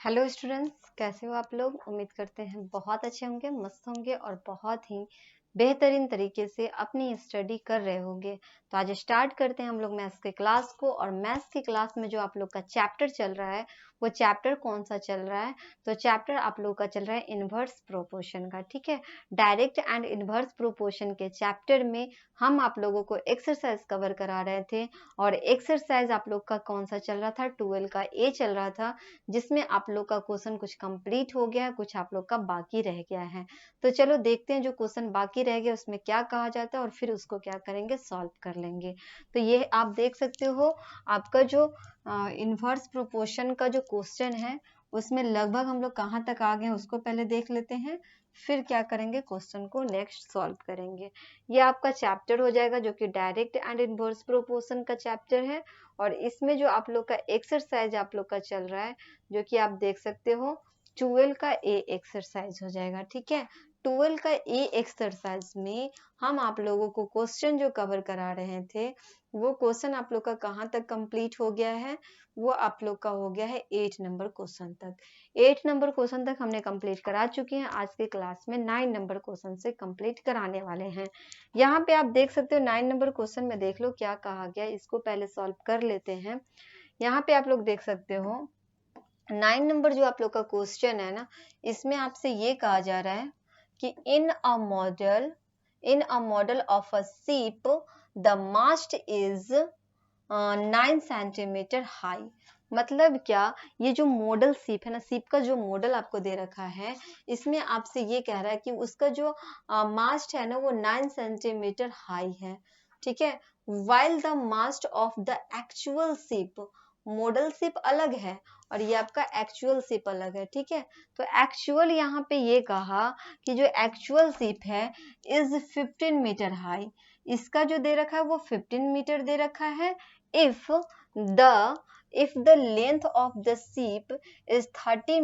Hello students, कैसे हो आप लोग। उम्मीद करते हैं बहुत अच्छे होंगे, मस्त होंगे और बहुत ही बेहतरीन तरीके से अपनी स्टडी कर रहे होंगे। तो आज स्टार्ट करते हैं हम लोग मैथ्स के क्लास को। और मैथ्स की क्लास में जो आप लोग का चैप्टर चल रहा है वो चैप्टर कौन सा चल रहा है, तो चैप्टर आप लोग का चल रहा है इनवर्स प्रोपोर्शन का। ठीक है, डायरेक्ट एंड इनवर्स प्रोपोर्शन के चैप्टर में हम आप लोगों को एक्सरसाइज कवर करा रहे थे। और एक्सरसाइज आप लोग का कौन सा चल रहा था, 12 का ए चल रहा था, जिसमें आप लोग का क्वेश्चन कुछ कंप्लीट हो गया है, कुछ आप लोग का बाकी रह गया है। तो चलो देखते हैं जो क्वेश्चन बाकी रह गया उसमें क्या कहा जाता है और फिर उसको क्या करेंगे, सॉल्व कर लेंगे। तो ये आप देख सकते हो आपका जो इनवर्स प्रोपोर्शन का जो क्वेश्चन है उसमें लगभग हम लोग कहाँ तक आ गए हैं उसको पहले देख लेते हैं, फिर क्या करेंगे, क्वेश्चन को नेक्स्ट सॉल्व करेंगे। ये आपका चैप्टर हो जाएगा जो कि डायरेक्ट एंड इनवर्स प्रोपोर्शन का चैप्टर है। और इसमें जो आप लोग का एक्सरसाइज आप लोग का चल रहा है जो कि आप देख सकते हो 12 का ए एक्सरसाइज हो जाएगा। ठीक है, 12 का ए एक्सरसाइज में हम आप लोगों को क्वेश्चन जो कवर करा रहे थे वो क्वेश्चन आप लोग का कहाँ तक कंप्लीट हो गया है, वो आप लोग का हो गया है 8 नंबर क्वेश्चन तक। 8 नंबर क्वेश्चन तक हमने कंप्लीट करा चुके हैं। आज के क्लास में 9 नंबर क्वेश्चन से कंप्लीट कराने वाले हैं। यहाँ पे आप देख सकते हो 9 नंबर क्वेश्चन में देख लो क्या कहा गया, इसको पहले सॉल्व कर लेते हैं। यहाँ पे आप लोग देख सकते हो 9 नंबर जो आप लोग का क्वेश्चन है ना, इसमें आपसे ये कहा जा रहा है कि in a model of a ship the mast is 9 centimetre high. मतलब क्या, ये जो मॉडल शिप है ना, शिप का जो मॉडल आपको दे रखा है इसमें आपसे ये कह रहा है कि उसका जो मास्ट है ना वो 9 सेंटीमीटर हाई है। ठीक है, while the mast of the actual ship, model ship अलग है और ये आपका एक्चुअल शिप अलग है। ठीक है, तो एक्चुअल यहाँ पे ये कहा कि जो एक्चुअल शिप है इज 15 मीटर हाई, इसका जो दे रखा है वो 15 मीटर दे रखा है। if the length of the ship is 35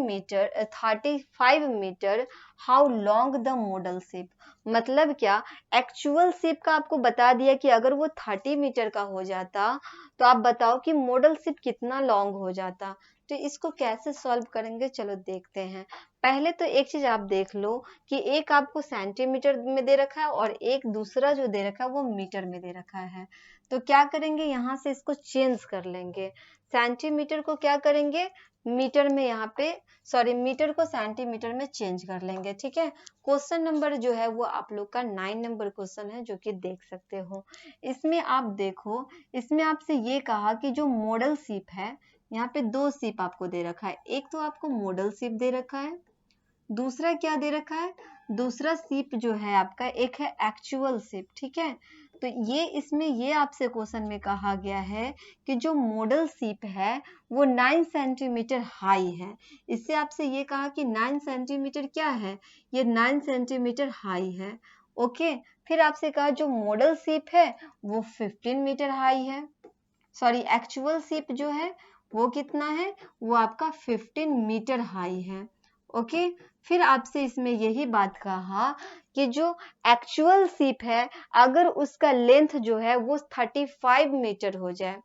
meter, how long the model ship। मतलब क्या, एक्चुअल शिप का आपको बता दिया कि अगर वो 30 मीटर का हो जाता तो आप बताओ कि मॉडल शिप कितना लॉन्ग हो जाता। तो इसको कैसे सॉल्व करेंगे, चलो देखते हैं। पहले तो एक चीज आप देख लो कि एक आपको सेंटीमीटर में दे रखा है और एक दूसरा जो दे रखा है वो मीटर में दे रखा है। तो क्या करेंगे, यहाँ से इसको चेंज कर लेंगे, सेंटीमीटर को क्या करेंगे मीटर में, यहाँ पे सॉरी मीटर को सेंटीमीटर में चेंज कर लेंगे। ठीक है, क्वेश्चन नंबर जो है वो आप लोग का 9 नंबर क्वेश्चन है जो कि देख सकते हो। इसमें आप देखो, इसमें आपसे ये कहा कि जो मॉडल शिप है, यहाँ पे दो शिप आपको दे रखा है, एक तो आपको मॉडल शिप दे रखा है, दूसरा क्या दे रखा है, दूसरा शिप जो है आपका एक है एक्चुअल शिप। ठीक है, तो ये इसमें ये आपसे क्वेश्चन में कहा गया है कि जो मॉडल शिप है वो 9 सेंटीमीटर हाई है। इससे आपसे ये कहा कि 9 सेंटीमीटर क्या है, ये 9 सेंटीमीटर हाई है। ओके, फिर आपसे कहा जो मॉडल शिप है वो 15 मीटर हाई है, सॉरी एक्चुअल शिप जो है वो कितना है, वो आपका 15 मीटर हाई है। ओके, फिर आपसे इसमें यही बात कहा कि जो एक्चुअल शिप है अगर उसका लेंथ जो है वो 35 मीटर हो जाए,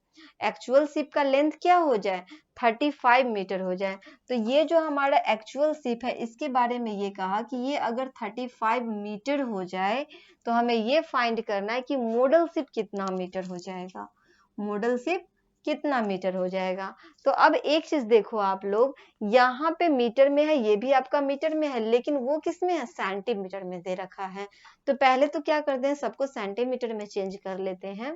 एक्चुअल शिप का लेंथ क्या हो जाए, 35 मीटर हो जाए। तो ये जो हमारा एक्चुअल शिप है इसके बारे में ये कहा कि ये अगर 35 मीटर हो जाए तो हमें ये फाइंड करना है कि मॉडल शिप कितना मीटर हो जाएगा, मॉडल शिप कितना मीटर हो जाएगा। तो अब एक चीज देखो आप लोग, यहाँ पे मीटर में है, ये भी आपका मीटर में है, लेकिन वो किस में है, सेंटीमीटर में दे रखा है। तो पहले तो क्या करते हैं, सबको सेंटीमीटर में चेंज कर लेते हैं।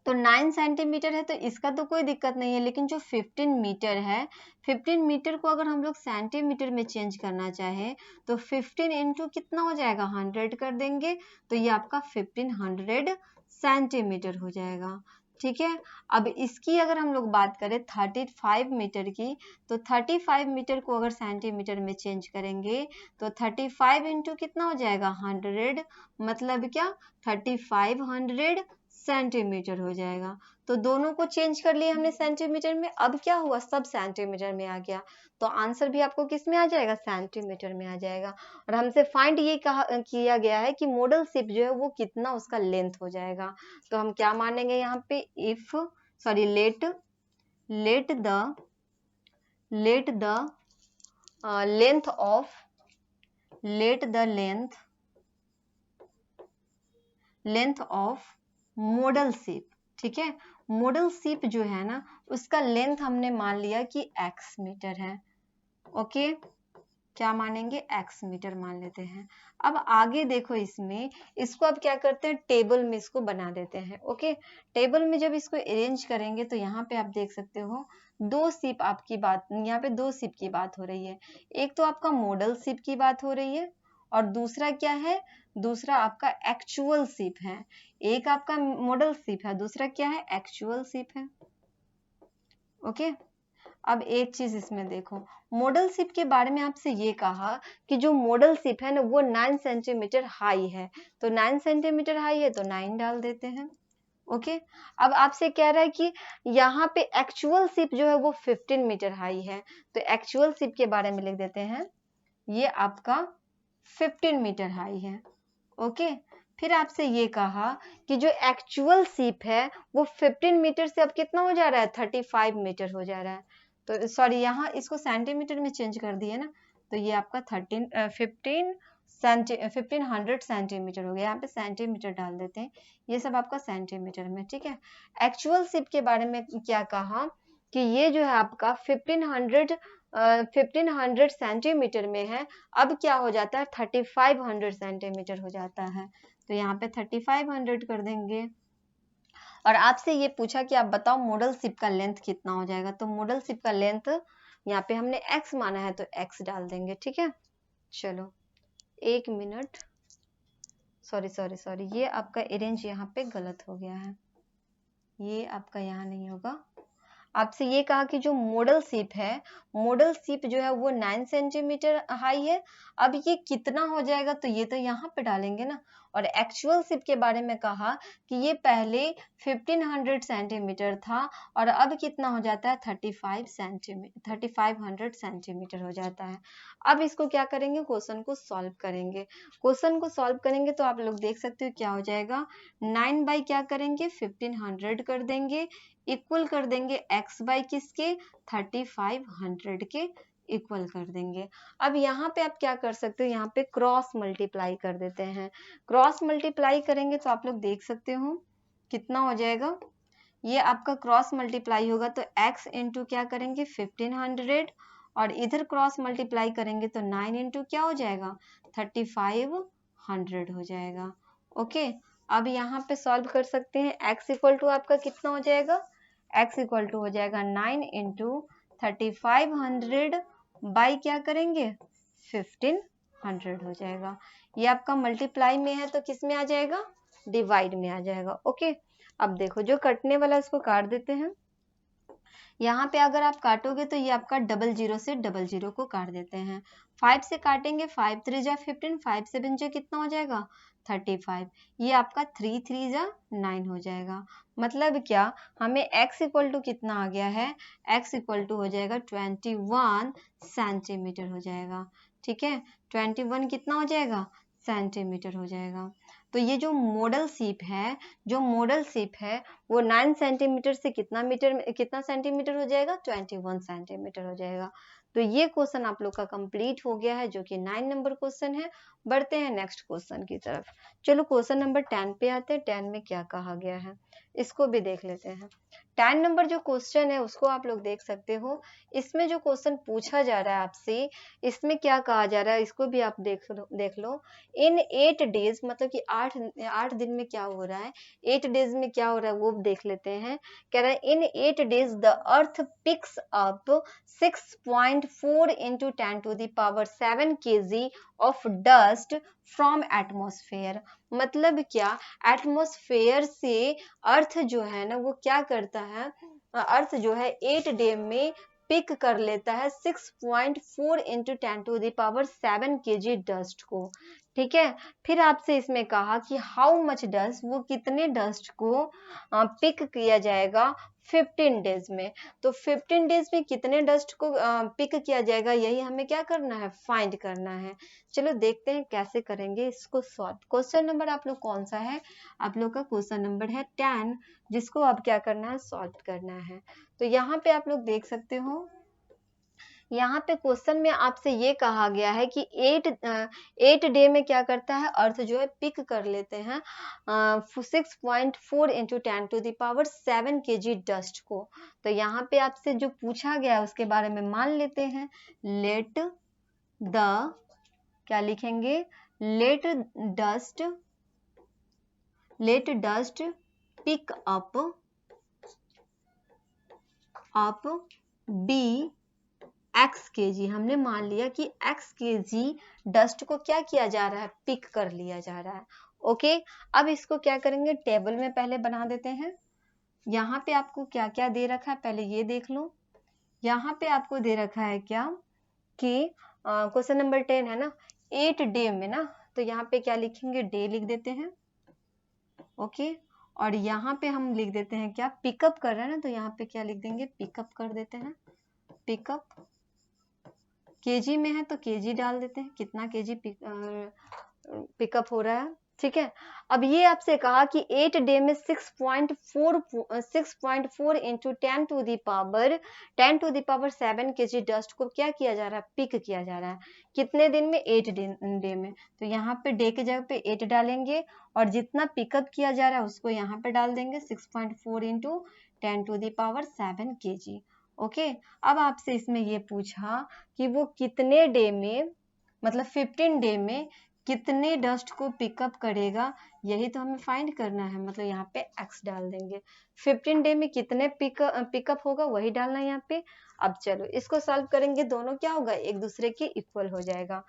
तो 9 सेंटीमीटर है तो इसका तो कोई दिक्कत नहीं है, लेकिन जो 15 मीटर है, 15 मीटर को अगर हम लोग सेंटीमीटर में चेंज करना चाहे तो 15 इंटू कितना हो जाएगा, 100 कर देंगे, तो ये आपका 1500 सेंटीमीटर हो जाएगा। ठीक है, अब इसकी अगर हम लोग बात करें 35 मीटर की, तो 35 मीटर को अगर सेंटीमीटर में चेंज करेंगे तो 35 इंटू कितना हो जाएगा, 100, मतलब क्या, 3500 सेंटीमीटर हो जाएगा। तो दोनों को चेंज कर लिया हमने सेंटीमीटर में, अब क्या हुआ, सब सेंटीमीटर में आ गया, तो आंसर भी आपको किस में आ जाएगा, सेंटीमीटर में आ जाएगा। और हमसे फाइंड ये कहा किया गया है कि मॉडल शिप जो है वो कितना उसका लेंथ हो जाएगा। तो हम क्या मानेंगे यहाँ पे, if sorry let the let the length of modal shape, ठीक है। modal shape जो है ना उसका लेंथ हमने मान लिया कि x मीटर है, ओके। क्या मानेंगे, x मीटर मान लेते हैं। अब आगे देखो, इसमें इसको अब क्या करते हैं, टेबल में इसको बना देते हैं, ओके। टेबल में जब इसको अरेंज करेंगे तो यहाँ पे आप देख सकते हो दो शिप आपकी बात, यहाँ पे दो शिप की बात हो रही है। एक तो आपका मॉडल शिप की बात हो रही है और दूसरा क्या है, दूसरा आपका एक्चुअल शिप है। एक आपका मॉडल शिप है, दूसरा क्या है, एक्चुअल शिप है, ओके। अब एक चीज इसमें देखो, मॉडल शिप के बारे में आपसे ये कहा कि जो मॉडल शिप है ना वो 9 सेंटीमीटर हाई है, तो 9 सेंटीमीटर हाई है तो 9 डाल देते हैं, ओके। अब आपसे कह रहा है कि यहाँ पे एक्चुअल शिप जो है वो 15 मीटर हाई है, तो एक्चुअल शिप के बारे में लिख देते हैं ये आपका 15 मीटर हाई है, ओके। फिर आपसे ये कहा कि जो एक्चुअल शिप है वो 15 मीटर से अब कितना हो जा रहा है, 35 मीटर हो जा रहा है। तो सॉरी, यहाँ इसको सेंटीमीटर में चेंज कर दिया ना, तो ये आपका 1500 सेंटीमीटर हो गया। यहाँ पे सेंटीमीटर डाल देते हैं, ये सब आपका सेंटीमीटर में, ठीक है। एक्चुअल शिप के बारे में क्या कहा कि ये जो है आपका 1500 सेंटीमीटर में है, अब क्या हो जाता है, 3500 सेंटीमीटर हो जाता है, तो यहाँ पे 3500 कर देंगे। और आपसे ये पूछा कि आप बताओ मॉडल शिप का लेंथ कितना हो जाएगा, तो मॉडल शिप का लेंथ यहाँ पे हमने x माना है तो x डाल देंगे, ठीक है। चलो एक मिनट, सॉरी, ये आपका अरेंज यहाँ पे गलत हो गया है, ये आपका यहाँ नहीं होगा। आपसे ये कहा कि जो मॉडल शिप है, मॉडल शिप जो है वो 9 सेंटीमीटर हाई है, अब ये कितना हो जाएगा, तो ये तो यहाँ पे डालेंगे ना। और एक्चुअल शिप के बारे में कहा कि ये पहले 1500 सेंटीमीटर था और अब कितना हो जाता है, 3500 सेंटीमीटर हो जाता है। अब इसको क्या करेंगे, क्वेश्चन को सॉल्व करेंगे। क्वेश्चन को सॉल्व करेंगे तो आप लोग देख सकते हो क्या हो जाएगा, 9 बाई क्या करेंगे, 1500 कर देंगे, इक्वल कर देंगे x बाई किसके, 3500 के इक्वल कर देंगे। अब यहाँ पे आप क्या कर सकते हो, यहाँ पे क्रॉस मल्टीप्लाई कर देते हैं। क्रॉस मल्टीप्लाई करेंगे तो आप लोग देख सकते हो कितना हो जाएगा, ये आपका क्रॉस मल्टीप्लाई होगा तो x इंटू क्या करेंगे 1500 और इधर क्रॉस मल्टीप्लाई करेंगे तो 9 इंटू क्या हो जाएगा 3500 हो जाएगा, ओके। अब यहाँ पे सॉल्व कर सकते हैं, x इक्वल टू आपका कितना हो जाएगा, x इक्वल टू हो जाएगा 9 इंटू 3500 बाई क्या करेंगे 1500 हो जाएगा। ये आपका मल्टीप्लाई में है तो किस में आ जाएगा, डिवाइड में आ जाएगा, ओके। अब देखो जो कटने वाला उसको काट देते हैं, यहाँ पे अगर आप काटोगे तो ये आपका 00 से 00 को काट देते हैं, 5 से काटेंगे 5 3 जा 15, 5 7 जा कितना हो जाएगा 35, ये आपका 3 3 जा 9 हो जाएगा। मतलब क्या, हमें x इक्वल टू कितना आ गया है, x इक्वल टू हो जाएगा 21 सेंटीमीटर हो जाएगा, ठीक है। 21 कितना हो जाएगा, सेंटीमीटर हो जाएगा। तो ये जो मॉडल शिप है, जो मॉडल शिप है वो 9 सेंटीमीटर से कितना सेंटीमीटर हो जाएगा, 21 सेंटीमीटर हो जाएगा। तो ये क्वेश्चन आप लोग का कंप्लीट हो गया है, जो कि 9 नंबर क्वेश्चन है। बढ़ते हैं नेक्स्ट क्वेश्चन की तरफ। चलो क्वेश्चन नंबर 10 पे आते हैं, 10 में क्या कहा गया है इसको भी देख लेते हैं। 10 नंबर जो क्वेश्चन है उसको आप लोग देख सकते हो। इसमें जो क्वेश्चन पूछा जा रहा है आपसे, इसमें क्या कहा जा रहा है इसको भी आप देख लो। इन 8 डेज, मतलब कि 8 दिन में क्या हो रहा है, 8 डेज में क्या हो रहा है वो देख लेते हैं। कह रहा है इन 8 days the earth picks up 6.4 into 10 to the power 7 kg of dust from atmosphere. मतलब क्या, एटमॉस्फेयर से अर्थ जो है ना वो क्या करता है, अर्थ जो है 8 डे में पिक कर लेता है 6.4 into 10 to the power 7 kg dust को, ठीक है। फिर आपसे इसमें कहा कि हाउ मच डस्ट, वो कितने डस्ट को पिक किया जाएगा 15 डेज में। तो 15 डेज में कितने डस्ट को पिक किया जाएगा, यही हमें क्या करना है, फाइंड करना है। चलो देखते हैं कैसे करेंगे इसको सॉल्व। क्वेश्चन नंबर आप लोग कौन सा है, आप लोग का क्वेश्चन नंबर है 10, जिसको आप क्या करना है, सॉल्व करना है। तो यहाँ पे आप लोग देख सकते हो यहाँ पे क्वेश्चन में आपसे ये कहा गया है कि 8 डे में क्या करता है, अर्थ जो है पिक कर लेते हैं 6.4 इंटू 10⁻⁷ kg डस्ट को। तो यहाँ पे आपसे जो पूछा गया है उसके बारे में मान लेते हैं। लेट द, क्या लिखेंगे, let dust pick up be x kg। हमने मान लिया कि x kg डस्ट को क्या किया जा रहा है, पिक कर लिया जा रहा है। ओके, अब इसको क्या करेंगे, टेबल में पहले बना देते हैं। यहाँ पे आपको क्या क्या दे रखा है पहले ये देख लो। यहाँ पे आपको दे रखा है क्या कि क्वेश्चन नंबर 10 है ना, 8 डे में ना, तो यहाँ पे क्या लिखेंगे, डे लिख देते हैं। ओके, और यहाँ पे हम लिख देते हैं क्या, पिकअप कर रहे हैं ना, तो यहाँ पे क्या लिख देंगे, पिकअप कर देते हैं। पिकअप केजी में है तो केजी डाल देते हैं, कितना केजी पिकअप हो रहा है। ठीक है, अब ये आपसे कहा कि 8 डे में 6.4 इंटू 10⁻⁷ kg डस्ट को क्या किया जा रहा है, पिक किया जा रहा है। कितने दिन में, 8 डे में। तो यहाँ पे डे के जगह पे 8 डालेंगे और जितना पिकअप किया जा रहा है उसको यहाँ पे डाल देंगे 6.4 इंटू 10⁻⁷ kg। ओके, अब आपसे इसमें ये पूछा कि वो कितने डे में, मतलब 15 डे में कितने डस्ट को पिकअप करेगा, यही तो हमें फाइंड करना है। मतलब यहाँ पे x डाल देंगे, 15 डे में कितने पिकअप होगा वही डालना है यहाँ पे। अब चलो इसको सॉल्व करेंगे, दोनों क्या होगा, एक दूसरे के इक्वल हो जाएगा।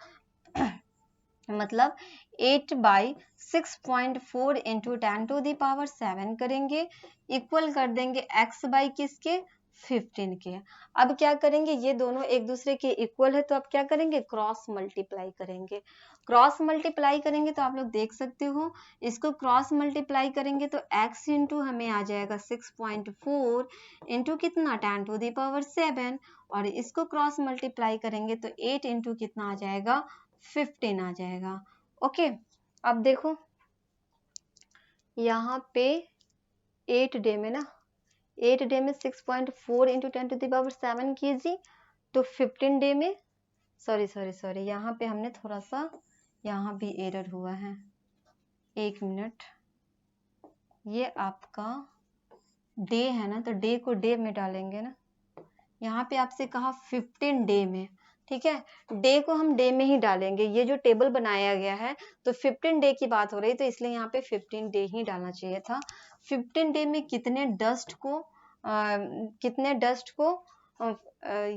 मतलब 8/6.4 इंटू 10⁻⁷ करेंगे, इक्वल कर देंगे x बाई किसके, 15 के। अब क्या करेंगे, ये दोनों एक दूसरे के इक्वल है तो अब क्या करेंगे, क्रॉस मल्टीप्लाई करेंगे। क्रॉस मल्टीप्लाई करेंगे तो आप लोग देख सकते हो, इसको क्रॉस मल्टीप्लाई करेंगे तो x इंटू हमें आ जाएगा 6.4 इंटू कितना, 10⁻⁷, और इसको क्रॉस मल्टीप्लाई करेंगे तो 8 इंटू कितना आ जाएगा, 15 आ जाएगा। ओके, अब देखो यहाँ पे 8 डे में ना, 8 डे में 6.4 इंटू 10⁻⁷ kg, तो 15 डे में, सॉरी यहाँ पे हमने थोड़ा सा, यहाँ भी एरर हुआ है, 1 मिनट। ये आपका डे है ना, तो डे को डे में डालेंगे ना। यहाँ पे आपसे कहा 15 डे में, ठीक है, डे को हम डे में ही डालेंगे। ये जो टेबल बनाया गया है तो 15 डे की बात हो रही, तो इसलिए यहाँ पे 15 डे ही डालना चाहिए था। 15 डे में कितने डस्ट को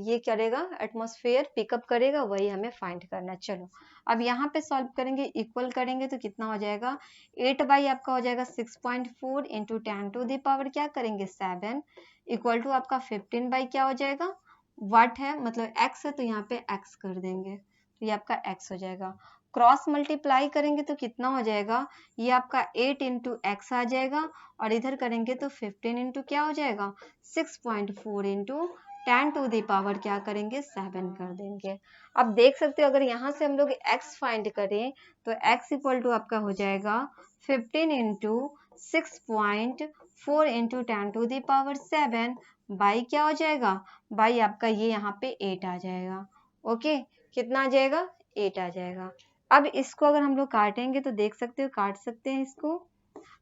ये करेगा, एटमॉस्फेयर पिकअप करेगा, वही हमें फाइंड करना है। चलो अब यहाँ पे सॉल्व करेंगे, इक्वल करेंगे तो कितना हो जाएगा, 8 बाई आपका हो जाएगा 6.4 इंटू 10⁻⁷ क्या करेंगे 7, इक्वल टू आपका 15 बाई क्या हो जाएगा, वाट है मतलब x है तो यहाँ पे x कर देंगे, तो ये आपका x हो जाएगा। क्रॉस मल्टीप्लाई करेंगे तो कितना हो जाएगा, ये आपका 8 इंटू एक्स आ जाएगा, और इधर करेंगे तो 15 इंटू क्या हो जाएगा, 6.4 इंटू 10⁻⁷ क्या करेंगे 7 कर देंगे। अब देख सकते हो अगर यहाँ से हम लोग x फाइंड करें तो x इक्वल टू आपका हो जाएगा 15 इंटू 6.4 इंटू 10⁻⁷ बाई क्या हो जाएगा, बाई आपका ये यहाँ पे 8 आ जाएगा। ओके, कितना आ जाएगा, 8 आ जाएगा। अब इसको अगर हम लोग काटेंगे तो देख सकते हो, काट सकते हैं इसको।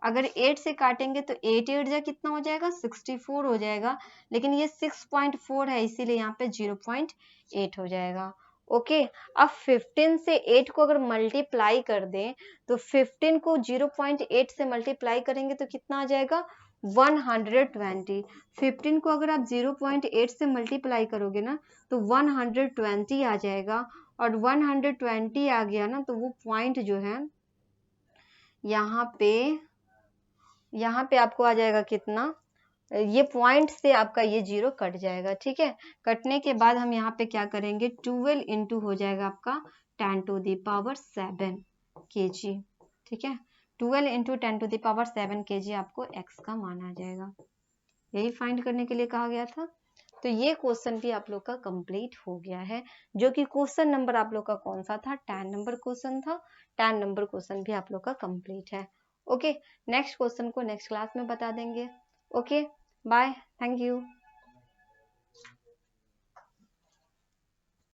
अगर 8 से काटेंगे तो 8 8 जा कितना हो जाएगा, 64 हो जाएगा, लेकिन ये 6.4 है इसीलिए यहाँ पे 0.8 हो जाएगा। ओके, अब 15 से 8 को अगर मल्टीप्लाई कर दें तो 15 को 0.8 से मल्टीप्लाई करेंगे तो कितना आ जाएगा, 120। 15 को अगर आप 0.8 से मल्टीप्लाई करोगे ना तो 120 आ जाएगा, और 120 आ गया ना तो वो पॉइंट जो है यहाँ पे आपको आ जाएगा कितना, ये पॉइंट से आपका ये 0 कट जाएगा। ठीक है, कटने के बाद हम यहाँ पे क्या करेंगे, 12 इंटू हो जाएगा आपका 10⁻⁷ kg। ठीक है, 12 इंटू 10⁻⁷ kg आपको x का मान आ जाएगा, यही फाइंड करने के लिए कहा गया था। तो ये क्वेश्चन भी आप लोग का कंप्लीट हो गया है, जो कि क्वेश्चन नंबर आप लोग का कौन सा था, 10 नंबर क्वेश्चन था। 10 नंबर क्वेश्चन भी आप लोग का कंप्लीट है। ओके, नेक्स्ट क्वेश्चन को नेक्स्ट क्लास में बता देंगे। Okay, bye, thank you.